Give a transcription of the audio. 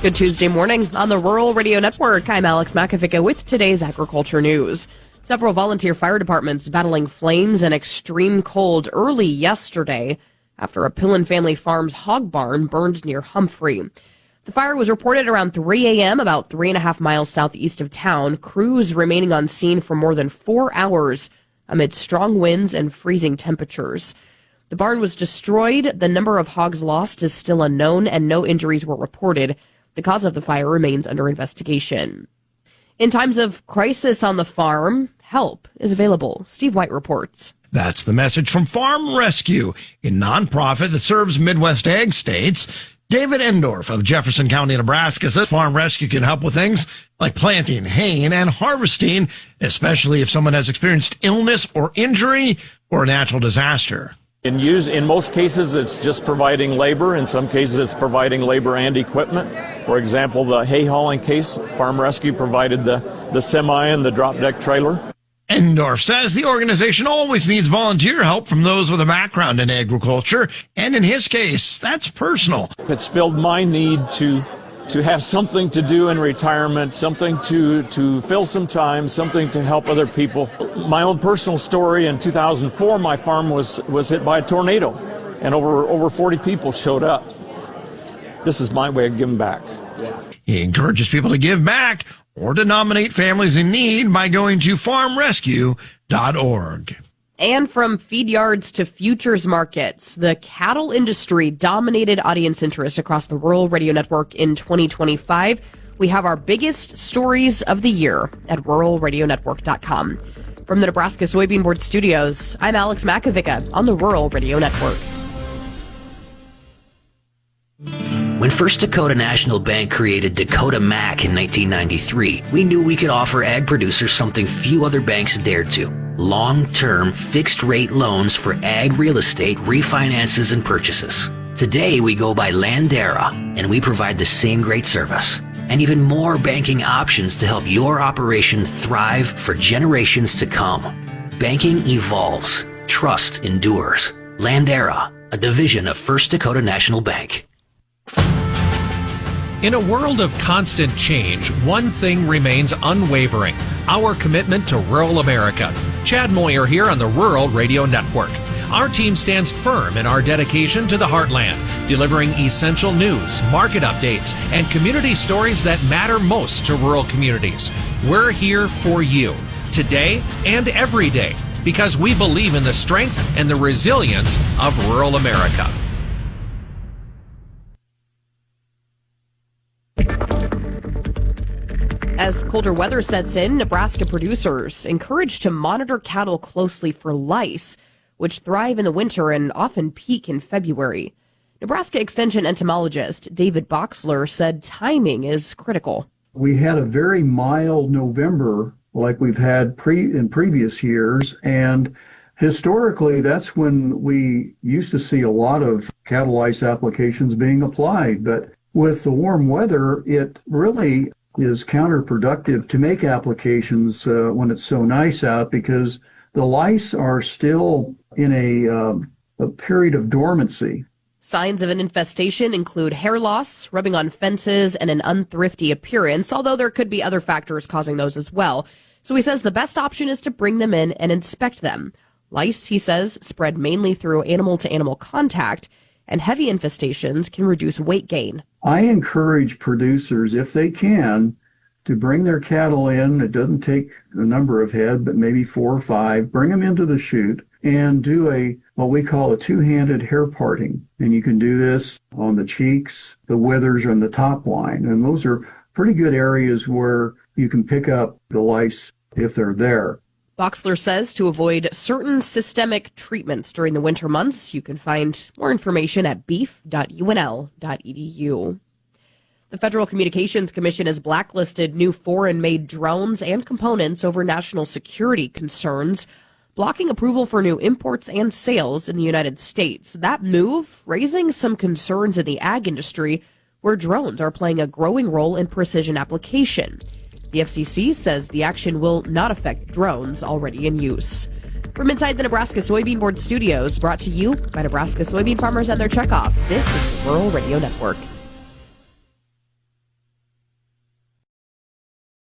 Good Tuesday morning on the Rural Radio Network. I'm Alex Makovica with today's agriculture news. Several volunteer fire departments battling flames and extreme cold early yesterday after a Pillen Family Farms hog barn burned near Humphrey. The fire was reported around 3 a.m., about 3.5 miles southeast of town. Crews remaining on scene for more than 4 hours amid strong winds and freezing temperatures. The barn was destroyed. The number of hogs lost is still unknown, and no injuries were reported. The cause of the fire remains under investigation. In times of crisis on the farm, help is available. Steve White reports. That's the message from Farm Rescue, a nonprofit that serves Midwest ag states. David Endorf of Jefferson County, Nebraska, says Farm Rescue can help with things like planting, haying, and harvesting, especially if someone has experienced illness or injury or a natural disaster. In most cases, it's just providing labor. In some cases, it's providing labor and equipment. For example, the hay hauling case, Farm Rescue provided the semi and the drop deck trailer. Endorf says the organization always needs volunteer help from those with a background in agriculture, and in his case, that's personal. It's filled my need to have something to do in retirement, something to fill some time, something to help other people. My own personal story, in 2004, my farm was hit by a tornado, and over 40 people showed up. This is my way of giving back. He encourages people to give back or to nominate families in need by going to farmrescue.org. And from feed yards to futures markets, the cattle industry dominated audience interest across the Rural Radio Network in 2025. We have our biggest stories of the year at ruralradionetwork.com. From the Nebraska Soybean Board studios, I'm Alex Makovica on the Rural Radio Network. When First Dakota National Bank created Dakota Mac in 1993, we knew we could offer ag producers something few other banks dared to. Long-term, fixed-rate loans for ag real estate refinances and purchases. Today, we go by Landera, and we provide the same great service and even more banking options to help your operation thrive for generations to come. Banking evolves. Trust endures. Landera, a division of First Dakota National Bank. In a world of constant change, one thing remains unwavering: our commitment to rural America. Chad Moyer here on the Rural Radio Network. Our team stands firm in our dedication to the heartland, delivering essential news, market updates, and community stories that matter most to rural communities. We're here for you, today and every day, because we believe in the strength and the resilience of rural America. As colder weather sets in, Nebraska producers encouraged to monitor cattle closely for lice, which thrive in the winter and often peak in February. Nebraska Extension entomologist David Boxler said timing is critical. We had a very mild November like we've had in previous years, and historically that's when we used to see a lot of cattle lice applications being applied. But with the warm weather, it really is counterproductive to make applications when it's so nice out, because the lice are still in a period of dormancy. Signs of an infestation include hair loss, rubbing on fences, and an unthrifty appearance, although there could be other factors causing those as well. So he says the best option is to bring them in and inspect them. Lice, he says, spread mainly through animal-to-animal contact, and heavy infestations can reduce weight gain. I encourage producers, if they can, to bring their cattle in. It doesn't take a number of head, but maybe 4 or 5. Bring them into the chute and do what we call a two-handed hair parting. And you can do this on the cheeks, the withers, and the top line. And those are pretty good areas where you can pick up the lice if they're there. Boxler says to avoid certain systemic treatments during the winter months. You can find more information at beef.unl.edu. The Federal Communications Commission has blacklisted new foreign-made drones and components over national security concerns, blocking approval for new imports and sales in the United States. That move raising some concerns in the ag industry, where drones are playing a growing role in precision application. The FCC says the action will not affect drones already in use. From inside the Nebraska Soybean Board studios, brought to you by Nebraska soybean farmers and their checkoff, this is the Rural Radio Network.